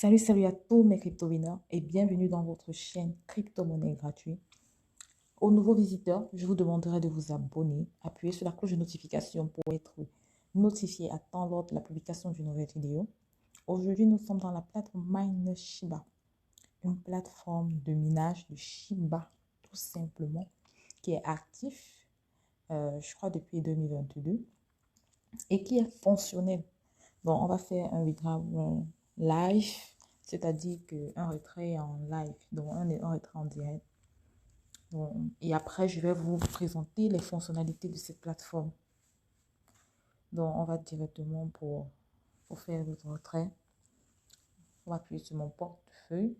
Salut à tous mes crypto-winners et bienvenue dans votre chaîne Crypto-monnaie gratuite. Aux nouveaux visiteurs, je vous demanderai de vous abonner, appuyer sur la cloche de notification pour être notifié à temps lors de la publication d'une nouvelle vidéo. Aujourd'hui, nous sommes dans la plateforme MineShiba, une plateforme de minage de Shiba, tout simplement, qui est actif, je crois, depuis 2022 et qui est fonctionnel. Donc, on va faire un withdrawal live, c'est-à-dire qu'un retrait en live, donc un retrait en direct. Donc, et après, je vais vous présenter les fonctionnalités de cette plateforme. Donc, on va directement pour faire votre retrait. On va appuyer sur mon portefeuille.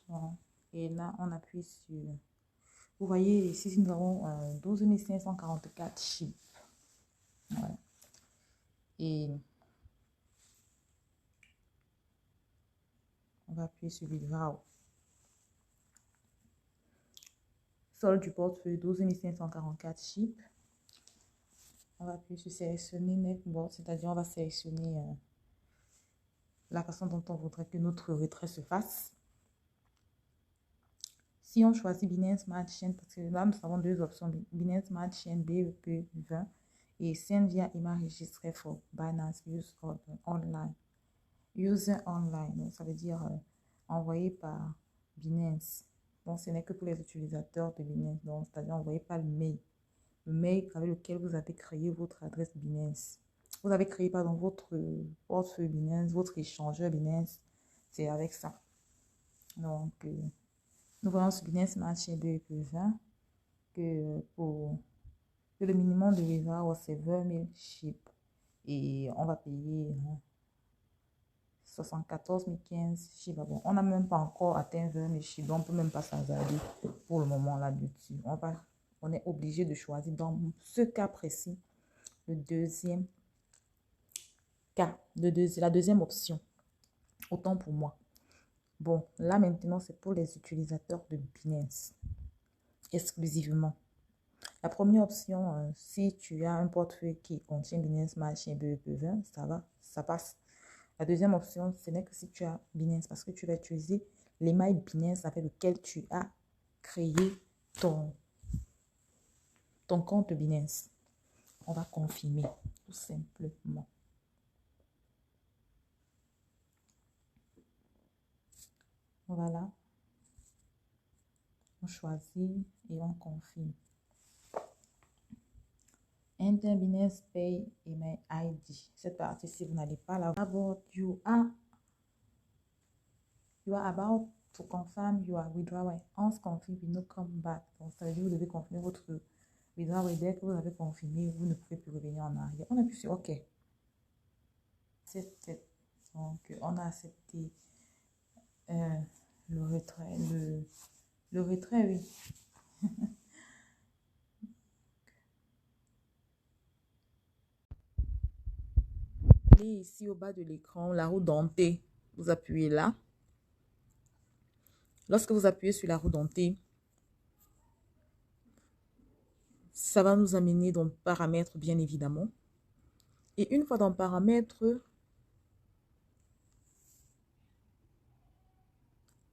Voilà. Et là, on appuie sur... Vous voyez ici, nous avons 12 544 chips. Voilà. Et on va appuyer sur Withdraw. Solde du portefeuille 12 544 chips. On va appuyer sur sélectionner Netboard, c'est-à-dire on va sélectionner la façon dont on voudrait que notre retrait se fasse. Si on choisit Binance Smart Chain, parce que là nous avons deux options, Binance Smart Chain BEP20 et Send via email registré for Binance Use Online. User Online, donc ça veut dire envoyé par Binance. Donc ce n'est que pour les utilisateurs de Binance, donc c'est-à-dire envoyé par le mail avec lequel vous avez créé votre adresse Binance. Vous avez créé pardon, votre portefeuille Binance, votre échangeur Binance, c'est avec ça. Donc, nous voyons sur Binance Smart Chain BEP20 que le minimum de withdrawal c'est 20 000 chips et on va payer 74 015 chips. Bon, on n'a même pas encore atteint 20 000 chips, donc on ne peut même pas s'engager pour le moment là-dessus. On est obligé de choisir dans ce cas précis le deuxième cas, la deuxième option. Autant pour moi. Bon, là maintenant, c'est pour les utilisateurs de Binance exclusivement. La première option, si tu as un portefeuille qui contient Binance Smart Chain BEP20, ça va, ça passe. La deuxième option, ce n'est que si tu as Binance, parce que tu vas utiliser l'email Binance avec lequel tu as créé ton compte Binance. On va confirmer, tout simplement. Voilà. On choisit et on confirme. Enter Binance Pay Email ID. Cette partie, si vous n'allez pas la voir, you are about to confirm your withdrawal. Once confirmed, will not come back. Donc, ça veut dire que vous devez confirmer votre withdrawal. Dès que vous avez confirmé, vous ne pouvez plus revenir en arrière. On appuie sur OK. Donc, on a accepté le retrait. Le retrait, oui. Ici au bas de l'écran, la roue dentée, vous appuyez là. Lorsque vous appuyez sur la roue dentée, ça va nous amener dans paramètres, bien évidemment. Et une fois dans paramètres,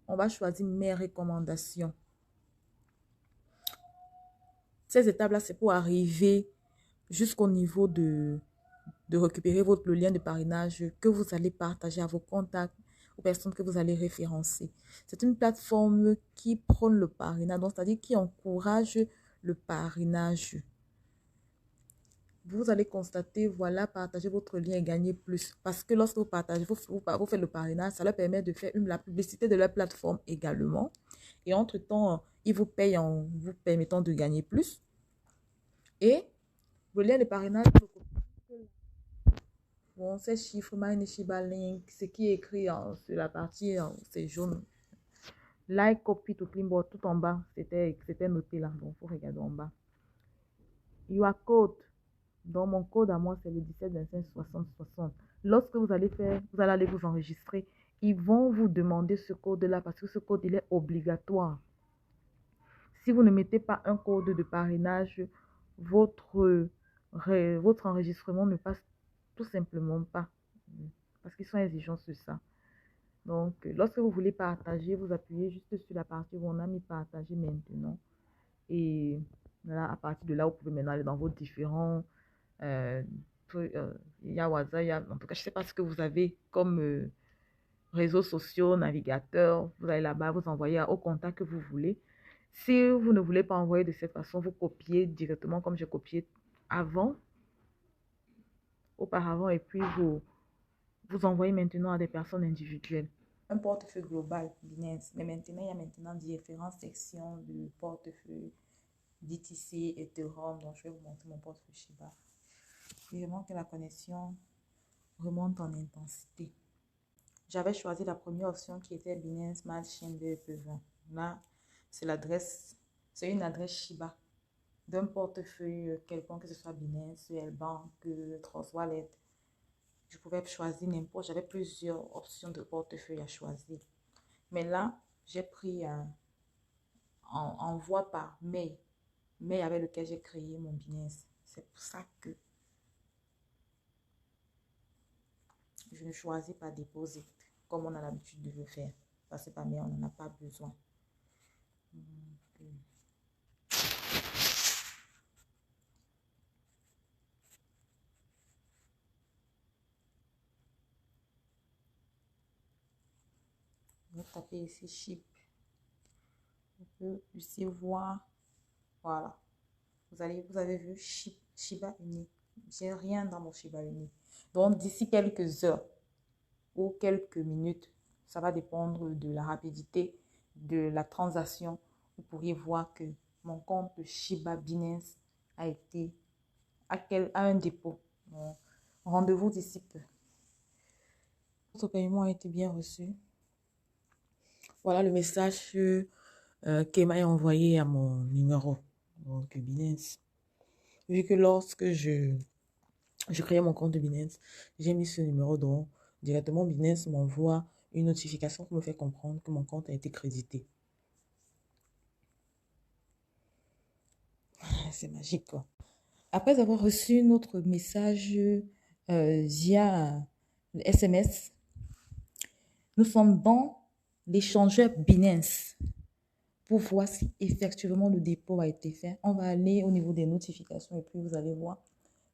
on va choisir mes recommandations. Ces étapes-là, c'est pour arriver jusqu'au niveau de récupérer le lien de parrainage que vous allez partager à vos contacts, aux personnes que vous allez référencer. C'est une plateforme qui prône le parrainage, donc c'est-à-dire qui encourage le parrainage. Vous allez constater, voilà, partager votre lien et gagner plus. Parce que lorsque vous partagez, vous faites le parrainage, ça leur permet de faire la publicité de leur plateforme également. Et entre-temps, ils vous payent en vous permettant de gagner plus. Et le lien de parrainage, bon, ces chiffres, MineShiba Link, ce qui est écrit sur la partie, c'est jaune. Like, copy to Clipboard, tout en bas, c'était noté là. Donc, il faut regarder en bas. Your code. Donc, mon code à moi, c'est le 17 25 60 60. Lorsque vous allez aller vous enregistrer, ils vont vous demander ce code-là parce que ce code, il est obligatoire. Si vous ne mettez pas un code de parrainage, votre votre enregistrement ne passe tout simplement pas. Parce qu'ils sont exigeants sur ça. Donc, lorsque vous voulez partager, vous appuyez juste sur la partie où on a mis partager maintenant. Et là, à partir de là, vous pouvez maintenant aller dans vos différents il y a WhatsApp, en tout cas, je ne sais pas ce que vous avez comme réseaux sociaux, navigateurs. Vous allez là-bas, vous envoyez au contact que vous voulez. Si vous ne voulez pas envoyer de cette façon, vous copiez directement comme j'ai copié auparavant, et puis vous envoyez maintenant à des personnes individuelles. Un portefeuille global, Binance. Mais maintenant, il y a maintenant différentes sections de portefeuille DTC, Ethereum. Donc, je vais vous montrer mon portefeuille Shiba. Évidemment que la connexion remonte en intensité. J'avais choisi la première option qui était Binance Smart Chain BEP20. Là, c'est une adresse Shiba d'un portefeuille quelconque, que ce soit Binance, Bank, Trust Wallet. Je pouvais choisir n'importe, j'avais plusieurs options de portefeuille à choisir. Mais là, j'ai pris envoi par mail avec lequel j'ai créé mon Binance. C'est pour ça que je ne choisis pas déposer comme on a l'habitude de le faire. Passer par mail, on n'en a pas besoin. Je vais taper ici SHIB. Vous pouvez ici voir. Voilà. Vous avez vu Shiba Inu. J'ai rien dans mon Shiba Inu. Donc, d'ici quelques heures ou quelques minutes, ça va dépendre de la rapidité de la transaction. Vous pourriez voir que mon compte Shiba Binance a été à un dépôt. Rendez-vous d'ici peu. Votre paiement a été bien reçu. Voilà le message qu'Emma a envoyé à mon numéro. Donc, Binance. Vu que lorsque je créais mon compte de Binance, j'ai mis ce numéro, donc directement Binance m'envoie une notification qui me fait comprendre que mon compte a été crédité. C'est magique, quoi. Après avoir reçu notre message via SMS, nous sommes dans l'échangeur Binance pour voir si effectivement le dépôt a été fait. On va aller au niveau des notifications et puis vous allez voir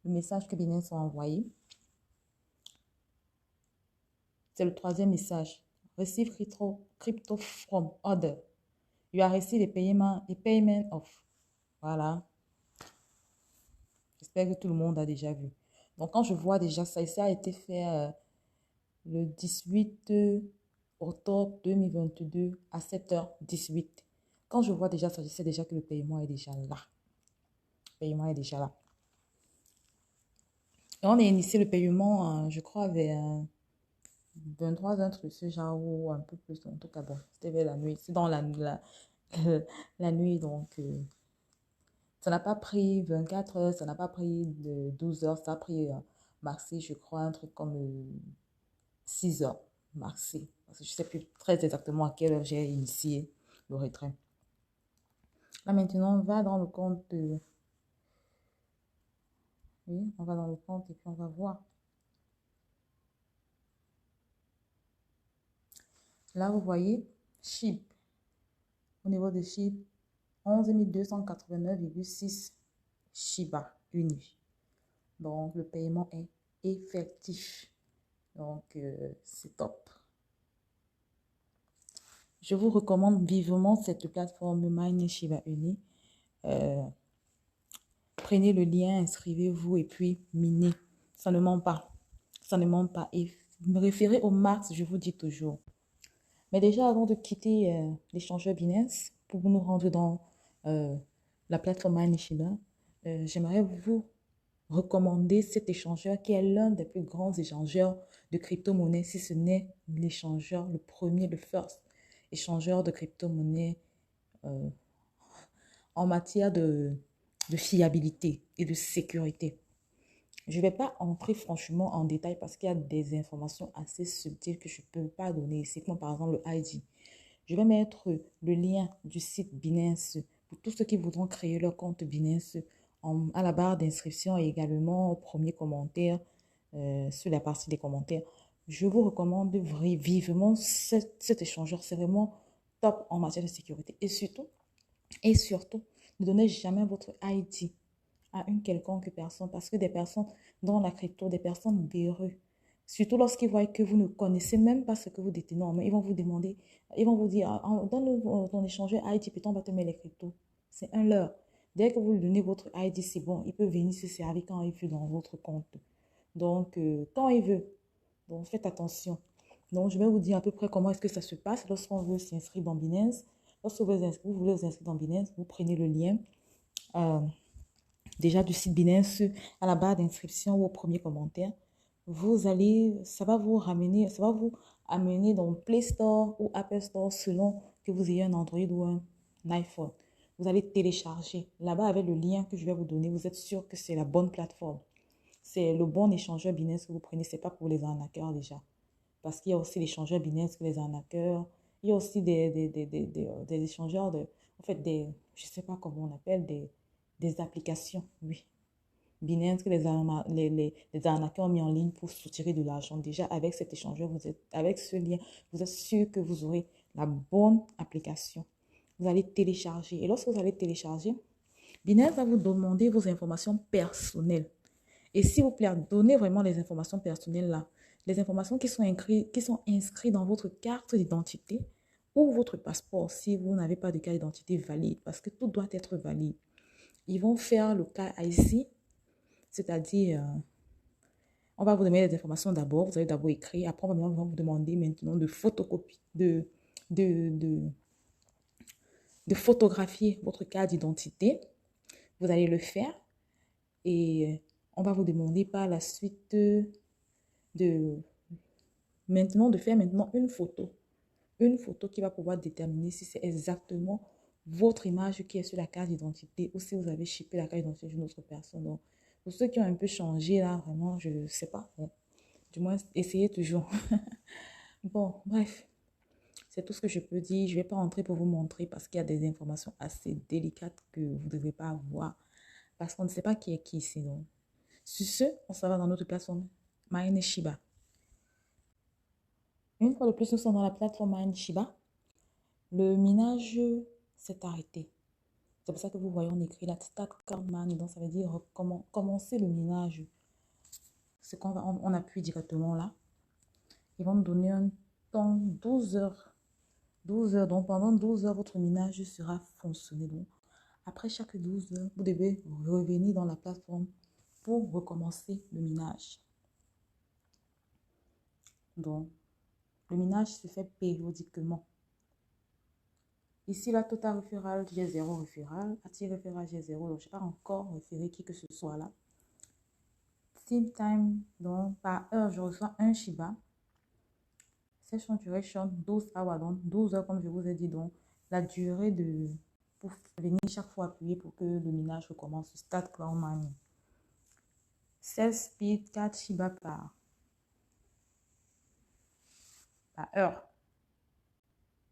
le message que Binance a envoyé. C'est le troisième message. Receive crypto from order. You are received the payment of. Voilà. J'espère que tout le monde a déjà vu. Donc, quand je vois déjà ça, ça a été fait le 18 octobre 2022 à 7h18. Quand je vois déjà ça, je sais déjà que le paiement est déjà là. Le paiement est déjà là. Et on a initié le paiement, je crois, vers 23 h, un truc ce genre, ou un peu plus. En tout cas, bon, c'était vers la nuit. C'est dans la nuit, donc ça n'a pas pris 24 heures, ça n'a pas pris 12 heures, ça a pris maxi, je crois, un truc comme 6 heures maxi. Parce que je ne sais plus très exactement à quelle heure j'ai initié le retrait. Là, maintenant, on va dans le compte. Oui, on va dans le compte et puis on va voir. Là, vous voyez, SHIB. Au niveau de SHIB, 11 289,6 Shiba Inu. Donc, le paiement est effectif. Donc, c'est top. Je vous recommande vivement cette plateforme Mine Shiba Inu. Prenez le lien, inscrivez-vous et puis minez. Ça ne ment pas. Ça ne ment pas. Et me référer au max, je vous dis toujours. Mais déjà, avant de quitter l'échangeur Binance, pour nous rendre dans la plateforme Mine Shiba, j'aimerais vous recommander cet échangeur qui est l'un des plus grands échangeurs de crypto-monnaies, si ce n'est l'échangeur, le premier, le first échangeur de crypto-monnaies en matière de fiabilité et de sécurité. Je ne vais pas entrer franchement en détail parce qu'il y a des informations assez subtiles que je ne peux pas donner ici, comme par exemple le ID. Je vais mettre le lien du site Binance pour tous ceux qui voudront créer leur compte Binance à la barre d'inscription et également au premier commentaire, sur la partie des commentaires. Je vous recommande vivement cet échangeur. C'est vraiment top en matière de sécurité. Et surtout, ne donnez jamais votre ID à une quelconque personne parce que des personnes dans la crypto, des personnes véreux, surtout lorsqu'ils voient que vous ne connaissez même pas ce que vous détenez en main, ils vont vous demander, ils vont vous dire, donne-nous ton échangeur ID, puis on va te mettre les cryptos. C'est un leurre. Dès que vous lui donnez votre ID, c'est bon, il peut venir se servir quand il veut dans votre compte. Donc, quand il veut. Donc, faites attention. Donc, je vais vous dire à peu près comment est-ce que ça se passe lorsqu'on veut s'inscrire dans Binance. Lorsque vous voulez vous inscrire dans Binance, vous prenez le lien déjà du site Binance à la barre d'inscription ou au premier commentaire. Vous allez, ça va vous amener dans Play Store ou Apple Store selon que vous ayez un Android ou un iPhone. Vous allez télécharger. Là-bas, avec le lien que je vais vous donner, vous êtes sûr que c'est la bonne plateforme. C'est le bon échangeur Binance que vous prenez. Ce n'est pas pour les arnaqueurs déjà. Parce qu'il y a aussi l'échangeur Binance que les arnaqueurs. Il y a aussi des échangeurs en fait, je ne sais pas comment on appelle, des applications, oui. Binance que les arnaqueurs ont mis en ligne pour soutirer de l'argent. Déjà, avec cet échangeur, avec ce lien, vous êtes sûr que vous aurez la bonne application. Vous allez télécharger. Et lorsque vous allez télécharger, Binance va vous demander vos informations personnelles. Et s'il vous plaît, donnez vraiment les informations personnelles là. Les informations qui sont inscrites dans votre carte d'identité ou votre passeport si vous n'avez pas de carte d'identité valide. Parce que tout doit être valide. Ils vont faire le cas ici, c'est-à-dire, on va vous demander les informations d'abord. Vous allez d'abord écrire. Après, on va vous demander maintenant de photocopie, de photographier votre carte d'identité. Vous allez le faire et on va vous demander par la suite de faire maintenant une photo. Une photo qui va pouvoir déterminer si c'est exactement votre image qui est sur la carte d'identité ou si vous avez chippé la carte d'identité d'une autre personne. Donc, pour ceux qui ont un peu changé là, vraiment, je ne sais pas. Bon, du moins, essayez toujours. Bon, bref. C'est tout ce que je peux dire. Je ne vais pas entrer pour vous montrer parce qu'il y a des informations assez délicates que vous ne devez pas avoir. Parce qu'on ne sait pas qui est qui ici. Donc. Sur ce, on s'en va dans notre plateforme MineShiba. Une fois de plus, nous sommes dans la plateforme MineShiba. Le minage s'est arrêté. C'est pour ça que vous voyez, on écrit la Start Card Mine. Donc, ça veut dire commencer le minage. C'est qu'on on appuie directement là. Ils vont nous donner un temps 12 heures. 12 heures. Donc, pendant 12 heures, votre minage sera fonctionné. Donc, après chaque 12 heures, vous devez revenir dans la plateforme pour recommencer le minage. Donc, le minage se fait périodiquement. Ici, la total référale, j'ai 0 référale. Anti-référale, j'ai 0. Donc, je n'ai pas encore référé qui que ce soit là. Seed time, donc par heure, je reçois un Shiba. Session duration, 12 hours, donc 12 heures, comme je vous ai dit. Donc, la durée pour venir chaque fois appuyer pour que le minage recommence. Start Cloud Mining. 16 speed, 4 Shiba par heure.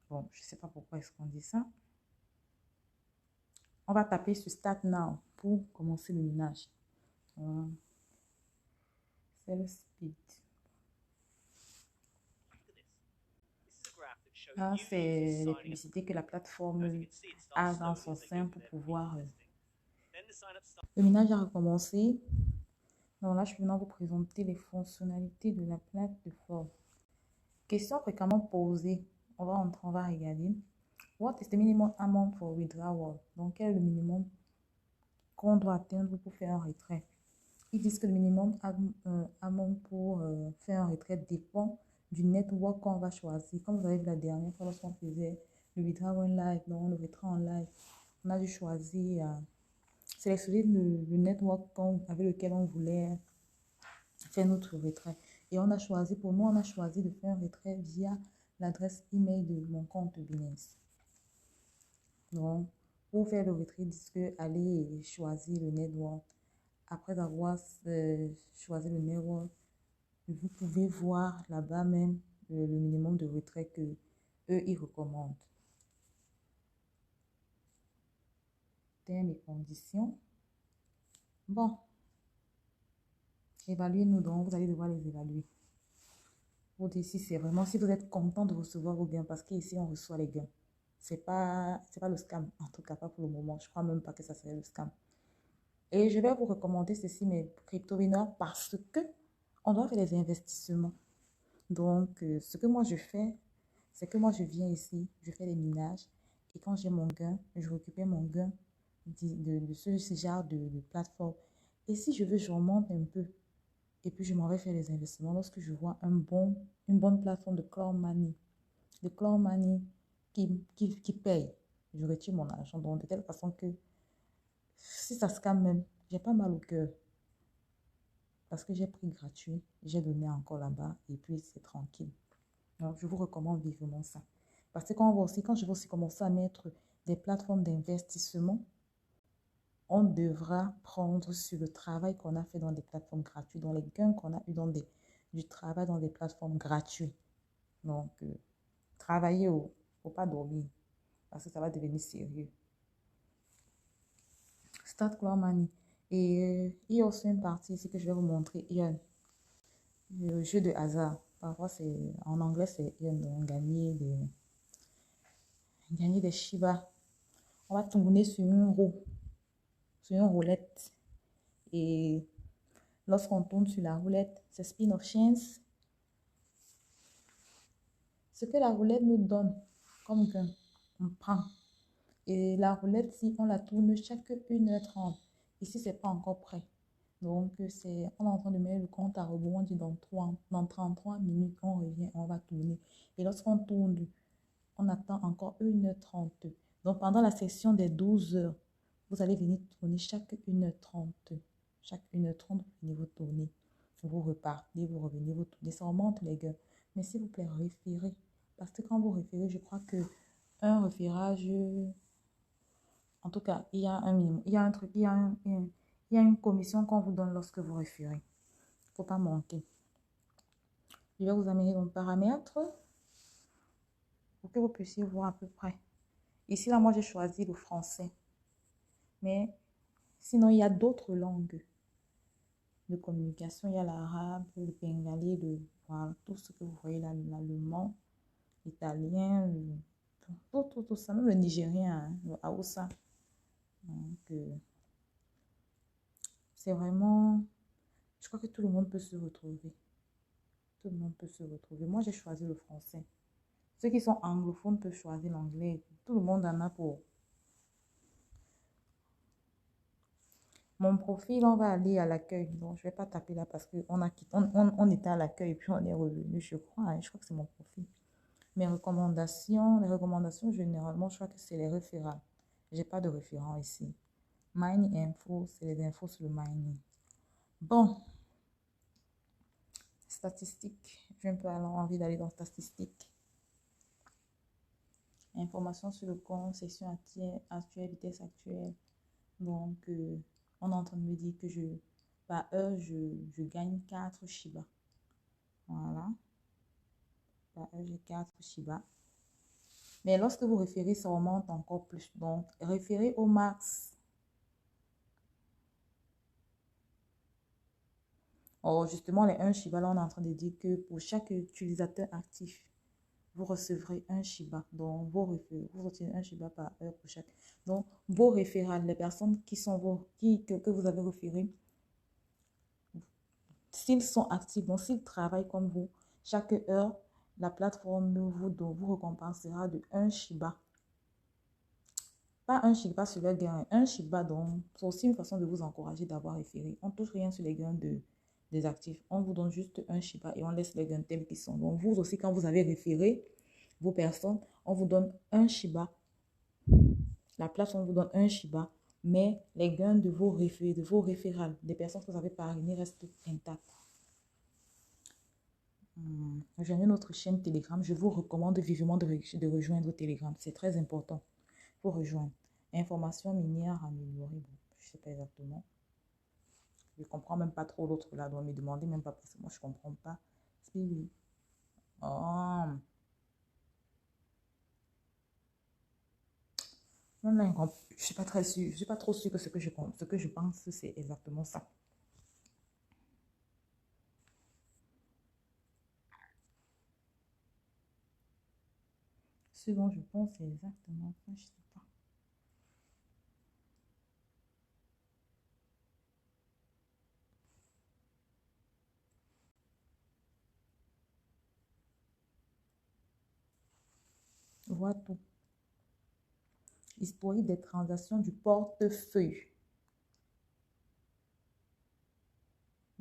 Bon, je ne sais pas pourquoi est-ce qu'on dit ça. On va taper sur Start Now pour commencer le minage. Self speed. Là, c'est les publicités que la plateforme a dans son sein pour pouvoir... Le minage a recommencé. Donc là, je vais maintenant vous présenter les fonctionnalités de la plateforme. Question fréquemment posée. On va regarder. What is the minimum amount for withdrawal? Donc, quel est le minimum qu'on doit atteindre pour faire un retrait? Ils disent que le minimum amount pour faire un retrait dépend du network qu'on va choisir. Comme vous avez vu la dernière fois, lorsqu'on faisait le withdrawal en live, donc le retrait en live, on a dû choisir, sélectionner le network avec lequel on voulait faire notre retrait. Et on a choisi, pour nous, on a choisi de faire un retrait via l'adresse email de mon compte Binance. Donc, pour faire le retrait, disent que allez choisir le network. Après avoir choisi le network, vous pouvez voir là-bas même le minimum de retrait que eux ils recommandent. Termes et conditions. Bon, évaluez-nous donc, vous allez devoir les évaluer. Vous dites si c'est vraiment, si vous êtes content de recevoir vos gains, parce qu'ici on reçoit les gains. C'est pas le scam, en tout cas pas pour le moment. Je crois même pas que ça serait le scam. Et je vais vous recommander ceci, mes crypto winners, parce que on doit faire des investissements. Donc, ce que moi je fais, c'est que moi je viens ici, je fais des minages, et quand j'ai mon gain, je récupère mon gain de ce genre de plateforme. Et si je veux, je remonte un peu. Et puis, je m'en vais faire les investissements lorsque je vois une bonne plateforme de cloud money qui paye. Je retire mon argent. Donc, de telle façon que si ça se calme même, j'ai pas mal au cœur. Parce que j'ai pris gratuit, j'ai donné encore là-bas et puis c'est tranquille. Donc, je vous recommande vivement ça. Parce que quand je vais aussi commencer à mettre des plateformes d'investissement, on devra prendre sur le travail qu'on a fait dans des plateformes gratuites, dans les gains qu'on a eu du travail dans des plateformes gratuites. Donc, travaillez, faut pas dormir parce que ça va devenir sérieux. Start Cloud Money. Et il y a aussi une partie ici que je vais vous montrer. Il y a le jeu de hasard. Parfois, en anglais, c'est gagner des Shiba. On va tourner sur une roue, sur une roulette. Et lorsqu'on tourne sur la roulette, c'est spin of chance. Ce que la roulette nous donne comme gain, on prend. Et la roulette, si on la tourne chaque 1h30, ici, c'est pas encore prêt. Donc, on est en train de mettre le compte à rebours. On dit dans 33 minutes, on revient, on va tourner. Et lorsqu'on tourne, on attend encore 1h30. Donc, pendant la session des 12 heures, vous allez venir tourner chaque 1h30. Chaque 1h30, vous venez vous tourner. Vous repartez, vous revenez, vous tournez. Ça remonte les gars. Mais s'il vous plaît, référez. Parce que quand vous référez, je crois que un référage, en tout cas, il y a un minimum, il y a un truc, il y a une commission qu'on vous donne lorsque vous référez. Il ne faut pas manquer. Je vais vous amener dans le paramètre pour que vous puissiez voir à peu près. Ici, là, moi, j'ai choisi le français. Mais sinon, il y a d'autres langues de communication. Il y a l'arabe, le bengali, voilà, tout ce que vous voyez là, l'allemand, l'italien, tout ça, même le nigérien, hein, le haoussa. Donc, c'est vraiment, je crois que tout le monde peut se retrouver. Tout le monde peut se retrouver. Moi, j'ai choisi le français. Ceux qui sont anglophones peuvent choisir l'anglais. Tout le monde en a pour. Mon profil, on va aller à l'accueil. Donc, je ne vais pas taper là parce on était à l'accueil et puis on est revenu, je crois. Hein, je crois que c'est mon profil. Mes recommandations, les recommandations, généralement, je crois que c'est les référents. Je n'ai pas de référent ici. Mining Info, c'est les infos sur le mining. Bon. Statistiques. J'ai un peu envie d'aller dans statistiques. Information sur le compte, session actuelle, vitesse actuelle. Donc, on est en train de me dire que par heure, je gagne 4 Shiba. Voilà. Par heure, j'ai 4 Shiba. Mais lorsque vous référez, ça remonte encore plus. Donc, référez au max. Oh, justement, les 1 Shiba, là, on est en train de dire que pour chaque utilisateur actif, vous recevrez un Shiba. Donc, vous retirez un Shiba par heure pour chaque. Donc, vos référents, les personnes qui sont que vous avez référées, s'ils sont actifs, donc s'ils travaillent comme vous, chaque heure, la plateforme vous récompensera de 1 Shiba. Pas un Shiba sur le gain, un Shiba, donc c'est aussi une façon de vous encourager d'avoir référé. On ne touche rien sur les gains des actifs. On vous donne juste un Shiba et on laisse les gains tels qu'ils sont. Donc, vous aussi, quand vous avez référé vos personnes, on vous donne un Shiba. La plateforme vous donne un Shiba, mais les gains de vos référals, des personnes que vous avez parrainées restent intacts. Rejoignez notre chaîne Telegram. Je vous recommande vivement de rejoindre Telegram. C'est très important. Il faut rejoindre. Information minière améliorée. Bon, je ne sais pas exactement. Je ne comprends même pas trop l'autre là. Donc, me demandez même pas parce que moi, je ne comprends pas. Oh. Non, non, je suis pas très sûre. Je suis pas trop sûre que ce que je pense, c'est exactement ça. Ce dont je pense, c'est exactement ça. Je sais pas. Vois tout. Historique des transactions du portefeuille.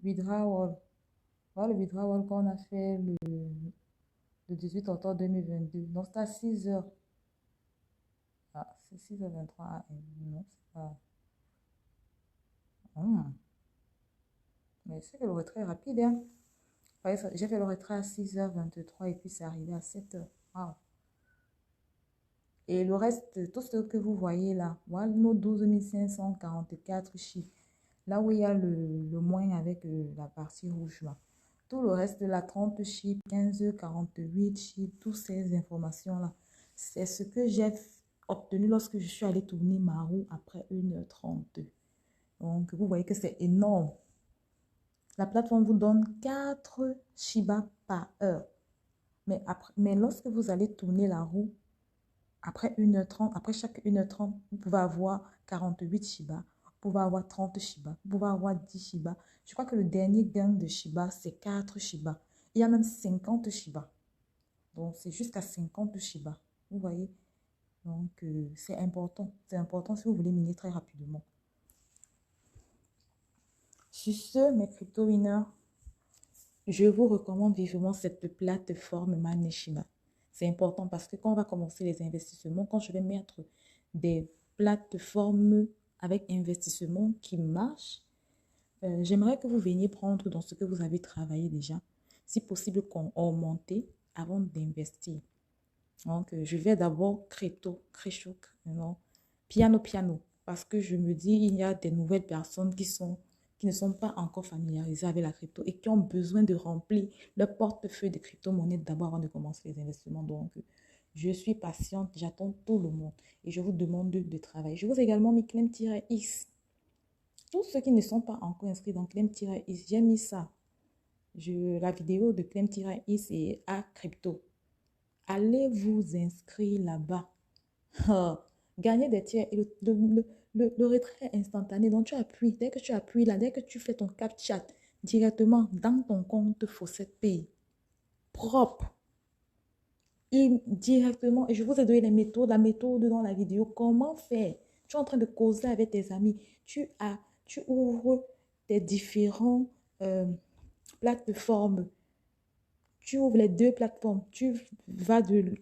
Withdrawal. Voilà le withdrawal qu'on a fait le 18 octobre 2022. Donc, c'est à 6 heures. Ah, c'est 6h23. Ah, non, c'est pas. Hmm. Mais c'est que le retrait est rapide, hein. J'ai fait le retrait à 6h23 et puis c'est arrivé à 7h. Wow. Et le reste, tout ce que vous voyez là, voilà nos 12 544 chiffres. Là où il y a le moins avec la partie rouge là. Tout le reste de la 30 chiffres, 15h48 chiffres, toutes ces informations-là, c'est ce que j'ai obtenu lorsque je suis allée tourner ma roue après 1h32. Donc, vous voyez que c'est énorme. La plateforme vous donne 4 Shiba par heure. Mais lorsque vous allez tourner la roue, après 1h30, après chaque 1h30, vous pouvez avoir 48 Shiba, vous pouvez avoir 30 Shiba, vous pouvez avoir 10 Shiba. Je crois que le dernier gain de Shiba, c'est 4 Shiba. Il y a même 50 Shiba. Donc, c'est jusqu'à 50 Shiba. Vous voyez? Donc, c'est important. C'est important si vous voulez miner très rapidement. Sur ce, mes crypto-winners, je vous recommande vivement cette plateforme Maneshima. C'est important parce que quand on va commencer les investissements, quand je vais mettre des plateformes avec investissement qui marchent, j'aimerais que vous veniez prendre dans ce que vous avez travaillé déjà, si possible qu'on augmente avant d'investir. Donc, je vais d'abord crécho, non, piano, parce que je me dis, il y a des nouvelles personnes qui ne sont pas encore familiarisées avec la crypto et qui ont besoin de remplir leur portefeuille de crypto-monnaies d'abord avant de commencer les investissements. Donc, je suis patiente, j'attends tout le monde et je vous demande de travailler. Je vous ai également mis Clem-X. Tous ceux qui ne sont pas encore inscrits dans Clem-X, j'ai mis ça. La vidéo de Clem-X et à crypto. Allez vous inscrire là-bas. Ah, gagner des tiers et le retrait instantané. Donc, tu appuies. Dès que tu appuies là, dès que tu fais ton CAPTCHA directement dans ton compte Fawcett Pay, propre, directement. Et je vous ai donné les méthodes, la méthode dans la vidéo. Comment faire? Tu es en train de causer avec tes amis. Tu ouvres tes différentes plateformes. Tu ouvres les deux plateformes, tu vas de...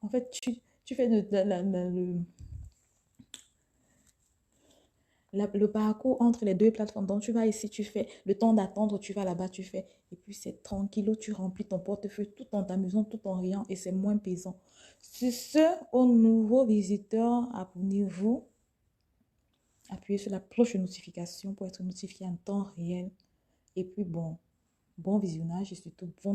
en fait, tu fais le parcours entre les deux plateformes. Donc, tu vas ici, tu fais le temps d'attendre, tu vas là-bas, tu fais. Et puis, c'est tranquille, tu remplis ton portefeuille tout en t'amusant, tout en riant et c'est moins pesant. Sur ce, aux nouveaux visiteurs, abonnez-vous. Appuyez sur la cloche de notification pour être notifié en temps réel. Et puis, bon visionnage et surtout bon